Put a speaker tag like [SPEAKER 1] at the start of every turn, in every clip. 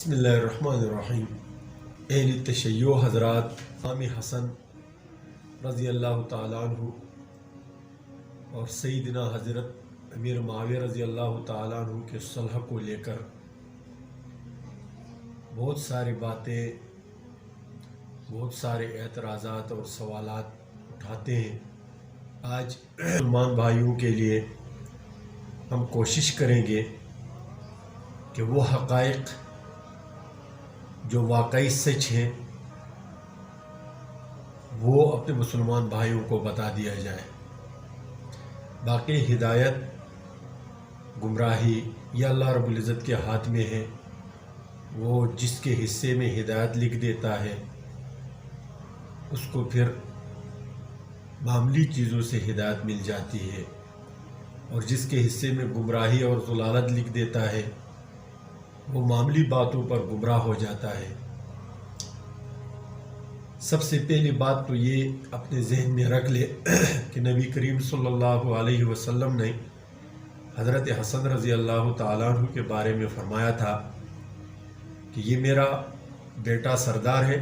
[SPEAKER 1] بسم اللہ الرحمن الرحیم۔ اہل تشیع حضرات امام حسن رضی اللہ تعالیٰ عنہ اور سیدنا حضرت امیر معاویہ رضی اللہ تعالیٰ عنہ کے صلح کو لے کر بہت ساری باتیں، بہت سارے اعتراضات اور سوالات اٹھاتے ہیں۔ آج مسلمان بھائیوں کے لیے ہم کوشش کریں گے کہ وہ حقائق جو واقعی سچ ہیں وہ اپنے مسلمان بھائیوں کو بتا دیا جائے۔ باقی ہدایت، گمراہی یہ اللہ رب العزت کے ہاتھ میں ہے۔ وہ جس کے حصے میں ہدایت لکھ دیتا ہے اس کو پھر معمولی چیزوں سے ہدایت مل جاتی ہے، اور جس کے حصے میں گمراہی اور ضلالت لکھ دیتا ہے وہ معمولی باتوں پر گمراہ ہو جاتا ہے۔ سب سے پہلی بات تو یہ اپنے ذہن میں رکھ لے کہ نبی کریم صلی اللہ علیہ وسلم نے حضرت حسن رضی اللہ تعالیٰ عنہ کے بارے میں فرمایا تھا کہ یہ میرا بیٹا سردار ہے،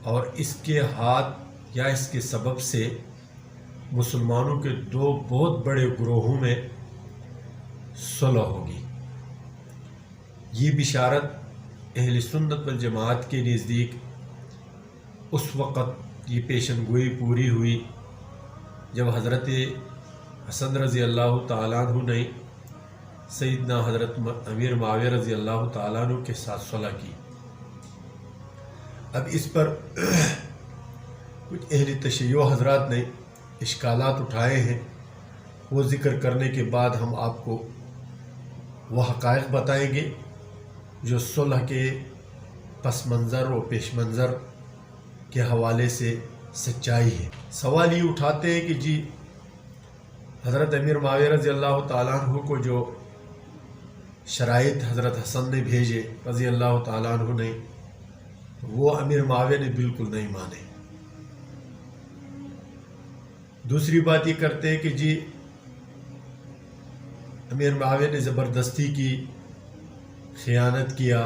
[SPEAKER 1] اور اس کے ہاتھ یا اس کے سبب سے مسلمانوں کے دو بہت بڑے گروہوں میں صلح ہوگی۔ یہ بشارت اہل سنت والجماعت کے نزدیک اس وقت یہ پیشن گوئی پوری ہوئی جب حضرت حسن رضی اللہ تعالیٰ عنہ نے سیدنا حضرت امیر معاویہ رضی اللہ تعالیٰ عنہ کے ساتھ صلح کی۔ اب اس پر کچھ اہل تشیع حضرات نے اشکالات اٹھائے ہیں، وہ ذکر کرنے کے بعد ہم آپ کو وہ حقائق بتائیں گے جو صلح کے پس منظر و پیش منظر کے حوالے سے سچائی ہے۔ سوال یہ اٹھاتے ہیں کہ جی حضرت امیر معاویہ رضی اللہ تعالیٰ عنہ کو جو شرائط حضرت حسن نے بھیجے رضی اللہ تعالیٰ عنہ نے، وہ امیر معاویہ نے بالکل نہیں مانے۔ دوسری بات یہ کرتے ہیں کہ جی امیر معاویہ نے زبردستی کی، خیانت کیا۔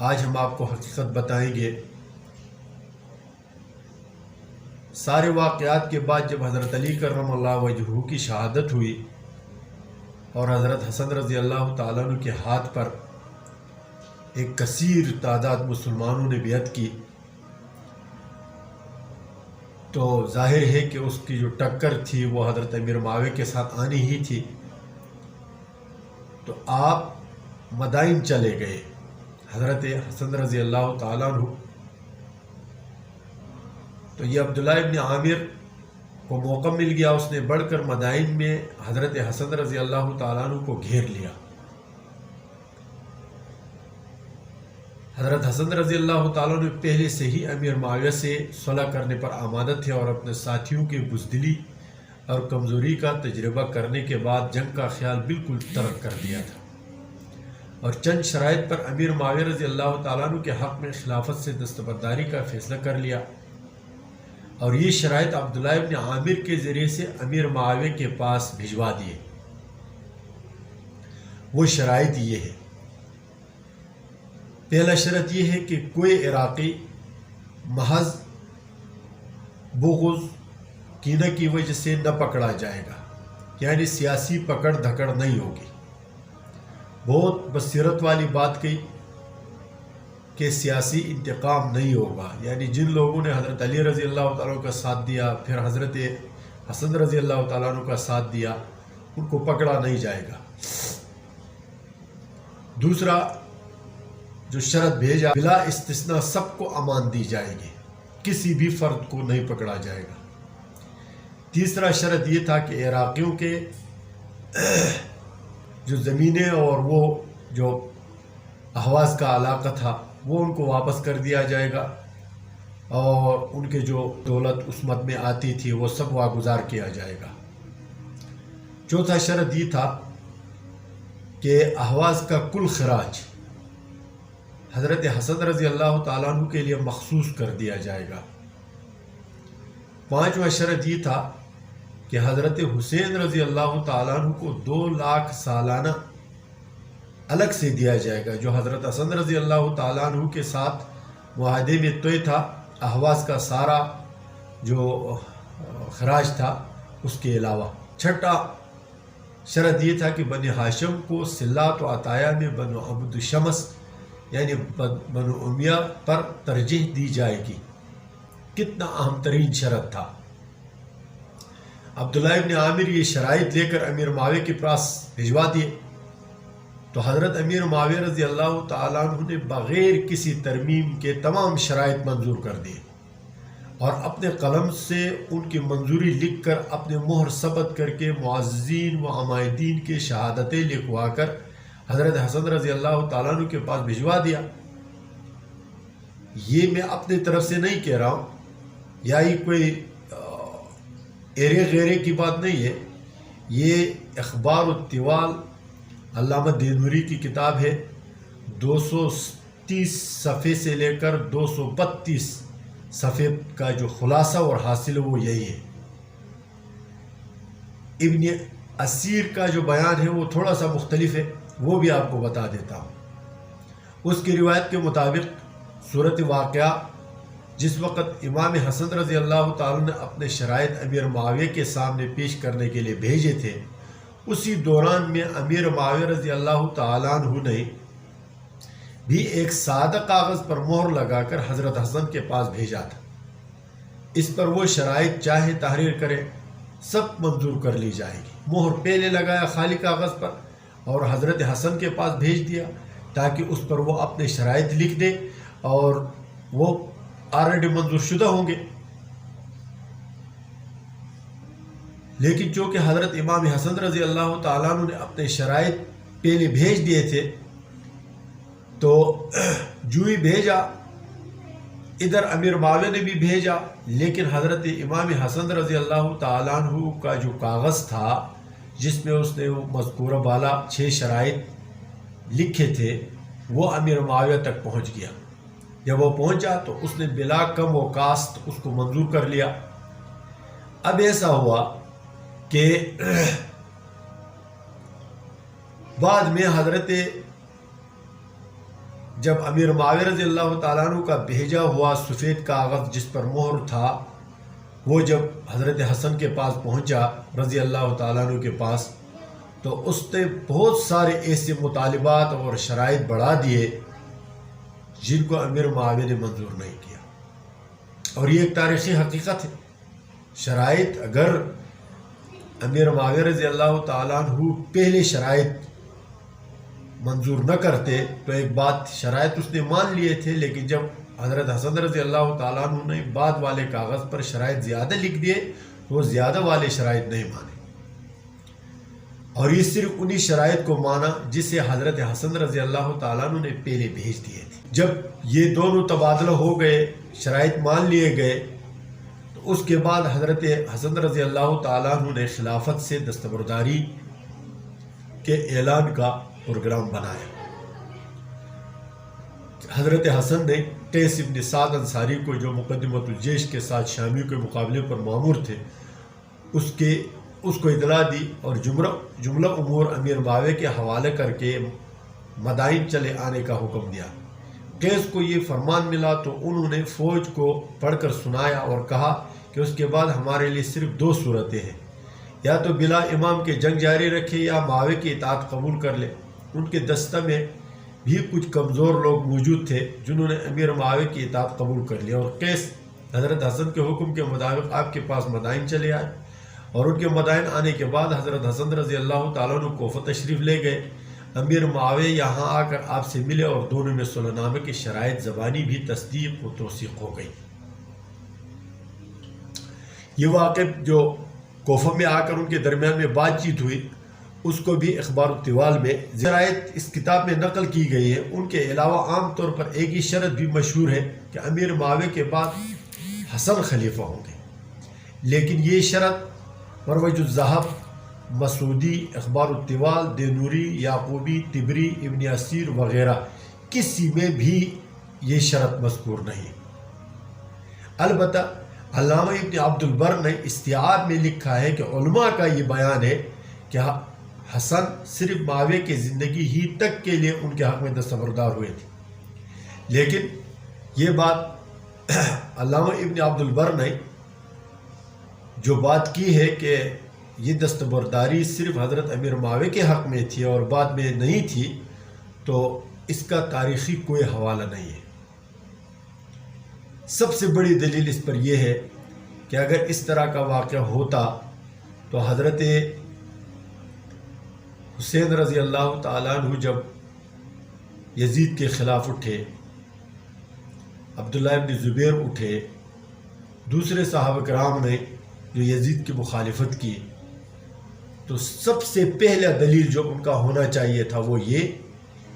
[SPEAKER 1] آج ہم آپ کو حقیقت بتائیں گے۔ سارے واقعات کے بعد جب حضرت علی کرم اللہ وجہہ کی شہادت ہوئی اور حضرت حسن رضی اللہ تعالیٰ عنہ کے ہاتھ پر ایک کثیر تعداد مسلمانوں نے بیعت کی، تو ظاہر ہے کہ اس کی جو ٹکر تھی وہ حضرت امیر معاویہ کے ساتھ آنی ہی تھی۔ تو آپ مدائن چلے گئے۔ حضرت حسن رضی اللہ تعالیٰ عنہ، تو یہ عبداللہ ابن عامر کو موقع مل گیا، اس نے بڑھ کر مدائن میں حضرت حسن رضی اللہ تعالیٰ عنہ کو گھیر لیا۔ حضرت حسن رضی اللہ تعالیٰ عنہ پہلے سے ہی امیر معاویہ سے صلح کرنے پر آمادہ تھے، اور اپنے ساتھیوں کی بزدلی اور کمزوری کا تجربہ کرنے کے بعد جنگ کا خیال بالکل ترک کر دیا تھا، اور چند شرائط پر امیر معاویہ رضی اللہ تعالیٰ عنہ کے حق میں خلافت سے دستبرداری کا فیصلہ کر لیا، اور یہ شرائط عبداللہ ابن عامر کے ذریعے سے امیر معاویہ کے پاس بھجوا دیے۔ وہ شرائط یہ ہے، پہلا شرط یہ ہے کہ کوئی عراقی محض بغض کینہ کی وجہ سے نہ پکڑا جائے گا، یعنی سیاسی پکڑ دھکڑ نہیں ہوگی۔ بہت بصیرت والی بات کہی کہ سیاسی انتقام نہیں ہوگا، یعنی جن لوگوں نے حضرت علی رضی اللہ تعالیٰ کا ساتھ دیا، پھر حضرت حسن رضی اللہ تعالیٰ عنہ کا ساتھ دیا، ان کو پکڑا نہیں جائے گا۔ دوسرا جو شرط بھیجا، بلا استثناء سب کو امان دی جائے گی، کسی بھی فرد کو نہیں پکڑا جائے گا۔ تیسرا شرط یہ تھا کہ عراقیوں کے جو زمینیں اور وہ جو احواز کا علاقہ تھا وہ ان کو واپس کر دیا جائے گا، اور ان کے جو دولت اس مد میں آتی تھی وہ سب واگزار کیا جائے گا۔ چوتھا شرط یہ تھا کہ احواز کا کل خراج حضرت حسن رضی اللہ تعالیٰ عنہ کے لیے مخصوص کر دیا جائے گا۔ پانچواں شرط یہ تھا کہ حضرت حسین رضی اللہ تعالیٰ عنہ کو 2 لاکھ سالانہ الگ سے دیا جائے گا، جو حضرت حسن رضی اللہ تعالیٰ عنہ کے ساتھ معاہدے میں طے تھا، احواز کا سارا جو خراج تھا اس کے علاوہ۔ چھٹا شرط یہ تھا کہ بنی ہاشم کو صلات و عطایا میں بنو عبد شمس یعنی بنو امیہ پر ترجیح دی جائے گی۔ کتنا اہم ترین شرط تھا۔ عبداللہ ابن عامر یہ شرائط لے کر امیر معاویہ کے پاس بھجوا دیے، تو حضرت امیر معاویہ رضی اللہ تعالیٰ عنہ نے بغیر کسی ترمیم کے تمام شرائط منظور کر دیے، اور اپنے قلم سے ان کی منظوری لکھ کر اپنے مہر ثبت کر کے معززین و عمائدین کے شہادتیں لکھوا کر حضرت حسن رضی اللہ تعالیٰ عنہ کے پاس بھجوا دیا۔ یہ میں اپنے طرف سے نہیں کہہ رہا ہوں، یا یہ کوئی ایرے غیرے کی بات نہیں ہے، یہ اخبار الطوال علامہ دینوری کی کتاب ہے، 230 صفحے سے لے کر 232 صفحے کا جو خلاصہ اور حاصل ہے وہ یہی ہے۔ ابن اسیر کا جو بیان ہے وہ تھوڑا سا مختلف ہے، وہ بھی آپ کو بتا دیتا ہوں۔ اس کی روایت کے مطابق صورت واقعہ جس وقت امام حسن رضی اللہ تعالیٰ نے اپنے شرائط امیر معاویہ کے سامنے پیش کرنے کے لیے بھیجے تھے، اسی دوران میں امیر معاویہ رضی اللہ تعالیٰ عنہ نے بھی ایک سادہ کاغذ پر مہر لگا کر حضرت حسن کے پاس بھیجا تھا۔ اس پر وہ شرائط چاہے تحریر کرے سب منظور کر لی جائے گی۔ مہر پہلے لگایا خالی کاغذ پر اور حضرت حسن کے پاس بھیج دیا تاکہ اس پر وہ اپنے شرائط لکھ دے اور وہ آلریڈی منظور شدہ ہوں گے۔ لیکن چونکہ حضرت امام حسن رضی اللہ تعالیٰ عنہ نے اپنے شرائط پہلے بھیج دیے تھے، تو جو ہی بھیجا ادھر امیر معاویہ نے بھی بھیجا، لیکن حضرت امام حسن رضی اللہ تعالیٰ عنہ کا جو کاغذ تھا جس میں اس نے وہ مذکورہ بالا 6 شرائط لکھے تھے وہ امیر معاویہ تک پہنچ گیا۔ جب وہ پہنچا تو اس نے بلا کم و کاست اس کو منظور کر لیا۔ اب ایسا ہوا کہ بعد میں حضرت جب امیر معاویہ رضی اللہ تعالیٰ عنہ کا بھیجا ہوا سفید کاغذ جس پر مہر تھا وہ جب حضرت حسن کے پاس پہنچا رضی اللہ تعالیٰ عنہ کے پاس، تو اس نے بہت سارے ایسے مطالبات اور شرائط بڑھا دیے جن کو امیر معاویہ نے منظور نہیں کیا، اور یہ ایک تاریخی حقیقت ہے۔ شرائط اگر امیر معاویہ رضی اللہ تعالیٰ عنہ پہلے شرائط منظور نہ کرتے تو ایک بات، شرائط اس نے مان لیے تھے، لیکن جب حضرت حسن رضی اللہ تعالیٰ عنہ نے بعد والے کاغذ پر شرائط زیادہ لکھ دیے تو وہ زیادہ والے شرائط نہیں مانے، اور یہ صرف انہی شرائط کو مانا جسے حضرت حسن رضی اللہ تعالیٰ عنہ نے پہلے بھیج دیے تھے۔ جب یہ دونوں تبادلہ ہو گئے، شرائط مان لیے گئے، تو اس کے بعد حضرت حسن رضی اللہ تعالیٰ عنہ نے خلافت سے دستبرداری کے اعلان کا پروگرام بنایا۔ حضرت حسن نے قیس ابن سعد انصاری کو، جو مقدمۃ الجیش کے ساتھ شامیوں کے مقابلے پر مامور تھے، اس کو اطلاع دی اور جملہ امور امیر معاویہ کے حوالے کر کے مدائن چلے آنے کا حکم دیا۔ قیس کو یہ فرمان ملا تو انہوں نے فوج کو پڑھ کر سنایا اور کہا کہ اس کے بعد ہمارے لیے صرف 2 صورتیں ہیں، یا تو بلا امام کے جنگ جاری رکھے یا معاویہ کی اطاعت قبول کر لے۔ ان کے دستہ میں بھی کچھ کمزور لوگ موجود تھے جنہوں نے امیر معاویہ کی اطاعت قبول کر لیا، اور قیس حضرت حسن کے حکم کے مطابق آپ کے پاس مدائن چلے آئے، اور ان کے مدائن آنے کے بعد حضرت حسن رضی اللہ تعالیٰ عنہ کوفہ تشریف لے گئے۔ امیر معاویہ یہاں آ کر آپ سے ملے اور دونوں میں صلح نامے کی شرائط زبانی بھی تصدیق و توثیق ہو گئی۔ یہ واقعہ جو کوفہ میں آ کر ان کے درمیان میں بات چیت ہوئی اس کو بھی اخبار الطوال میں شرائط اس کتاب میں نقل کی گئی ہے۔ ان کے علاوہ عام طور پر ایک ہی شرط بھی مشہور ہے کہ امیر معاویہ کے بعد حسن خلیفہ ہوں گے، لیکن یہ شرط مروج الذہب، مسعودی، اخبار الطوال، دینوری، یعقوبی، طبری، ابن اسیر وغیرہ کسی میں بھی یہ شرط مذکور نہیں۔ البتہ علامہ ابن عبد البر نے استیعاب میں لکھا ہے کہ علماء کا یہ بیان ہے کہ حسن صرف معاویہ کی زندگی ہی تک کے لیے ان کے حق میں دستبردار ہوئے تھے، لیکن یہ بات علامہ ابن عبد البر نے جو بات کی ہے کہ یہ دستبرداری صرف حضرت امیر معاویہ کے حق میں تھی اور بعد میں نہیں تھی، تو اس کا تاریخی کوئی حوالہ نہیں ہے۔ سب سے بڑی دلیل اس پر یہ ہے کہ اگر اس طرح کا واقعہ ہوتا تو حضرت حسین رضی اللہ تعالیٰ عنہ جب یزید کے خلاف اٹھے، عبداللہ ابن زبیر اٹھے، دوسرے صحابہ کرام نے جو یزید کی مخالفت کی، تو سب سے پہلا دلیل جو ان کا ہونا چاہیے تھا وہ یہ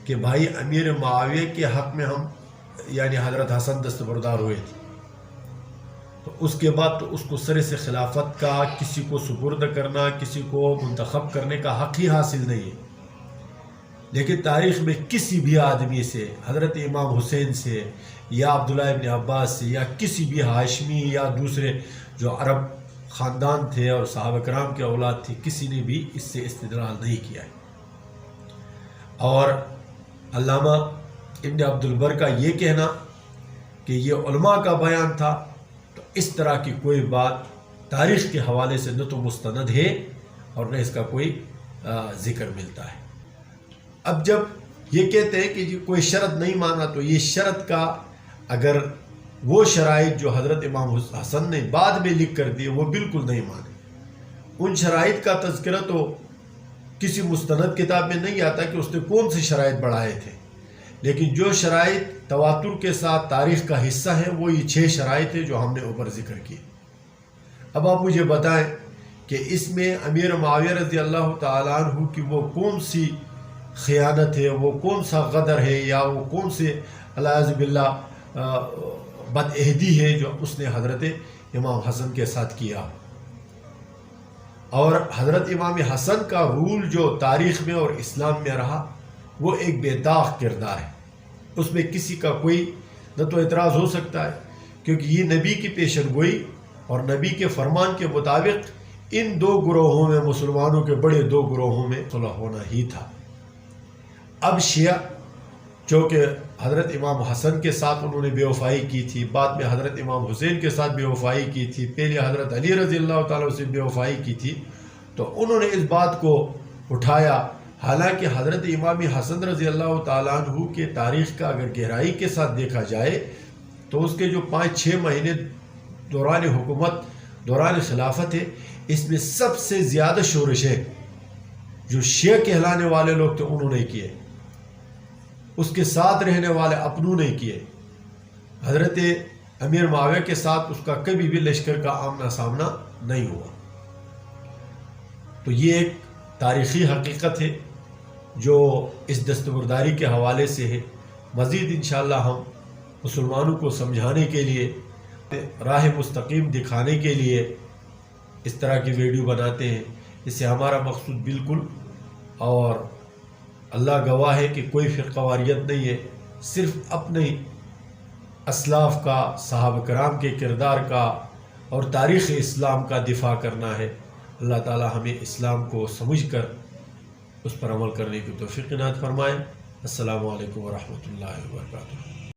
[SPEAKER 1] کہ بھائی امیر معاویہ کے حق میں ہم یعنی حضرت حسن دستبردار ہوئے تھے، تو اس کے بعد تو اس کو سرے سے خلافت کا کسی کو سپرد کرنا، کسی کو منتخب کرنے کا حق ہی حاصل نہیں ہے۔ لیکن تاریخ میں کسی بھی آدمی سے، حضرت امام حسین سے یا عبداللہ ابن عباس سے یا کسی بھی ہاشمی یا دوسرے جو عرب خاندان تھے اور صحابہ کرام کے اولاد تھی، کسی نے بھی اس سے استدلال نہیں کیا ہے۔ اور علامہ ابن عبد البر کا یہ کہنا کہ یہ علماء کا بیان تھا، تو اس طرح کی کوئی بات تاریخ کے حوالے سے نہ تو مستند ہے اور نہ اس کا کوئی ذکر ملتا ہے۔ اب جب یہ کہتے ہیں کہ کوئی شرط نہیں مانا، تو یہ شرط کا اگر وہ شرائط جو حضرت امام حسن نے بعد میں لکھ کر دیے وہ بالکل نہیں مانے، ان شرائط کا تذکرہ تو کسی مستند کتاب میں نہیں آتا کہ اس نے کون سے شرائط بڑھائے تھے، لیکن جو شرائط تواتر کے ساتھ تاریخ کا حصہ ہیں وہ یہ 6 شرائط ہیں جو ہم نے اوپر ذکر کی۔ اب آپ مجھے بتائیں کہ اس میں امیر معاویہ رضی اللہ تعالیٰ عنہ کی وہ کون سی خیانت ہے، وہ کون سا غدر ہے، یا وہ کون سے الیاذ باللہ بدعہدی ہے جو اس نے حضرت امام حسن کے ساتھ کیا۔ اور حضرت امام حسن کا رول جو تاریخ میں اور اسلام میں رہا وہ ایک بے داغ کردار ہے، اس میں کسی کا کوئی نہ تو اعتراض ہو سکتا ہے، کیونکہ یہ نبی کی پیشن گوئی اور نبی کے فرمان کے مطابق ان 2 گروہوں میں، مسلمانوں کے بڑے 2 گروہوں میں صلح ہونا ہی تھا۔ اب شیعہ چونکہ حضرت امام حسن کے ساتھ انہوں نے بے وفائی کی تھی، بعد میں حضرت امام حسین کے ساتھ بے وفائی کی تھی، پہلے حضرت علی رضی اللہ تعالیٰ سے بے وفائی کی تھی، تو انہوں نے اس بات کو اٹھایا، حالانکہ حضرت امام حسن رضی اللہ تعالیٰ عنہ کے تاریخ کا اگر گہرائی کے ساتھ دیکھا جائے تو اس کے جو 5-6 مہینے دوران حکومت، دوران خلافت ہے، اس میں سب سے زیادہ شورشیں جو شیعہ کہلانے والے لوگ تھے انہوں نے کیے، اس کے ساتھ رہنے والے اپنوں نے کیے۔ حضرت امیر معاویہ کے ساتھ اس کا کبھی بھی لشکر کا آمنا سامنا نہیں ہوا۔ تو یہ ایک تاریخی حقیقت ہے جو اس دستبرداری کے حوالے سے ہے۔ مزید انشاءاللہ ہم مسلمانوں کو سمجھانے کے لیے، راہ مستقیم دکھانے کے لیے اس طرح کی ویڈیو بناتے ہیں۔ اس سے ہمارا مقصود بالکل، اور اللہ گواہ ہے کہ کوئی فرقہ واریت نہیں ہے، صرف اپنے اسلاف کا، صحابہ کرام کے کردار کا اور تاریخ اسلام کا دفاع کرنا ہے۔ اللہ تعالی ہمیں اسلام کو سمجھ کر اس پر عمل کرنے کی توفیق عنایت فرمائے۔ السلام علیکم ورحمۃ اللہ وبرکاتہ۔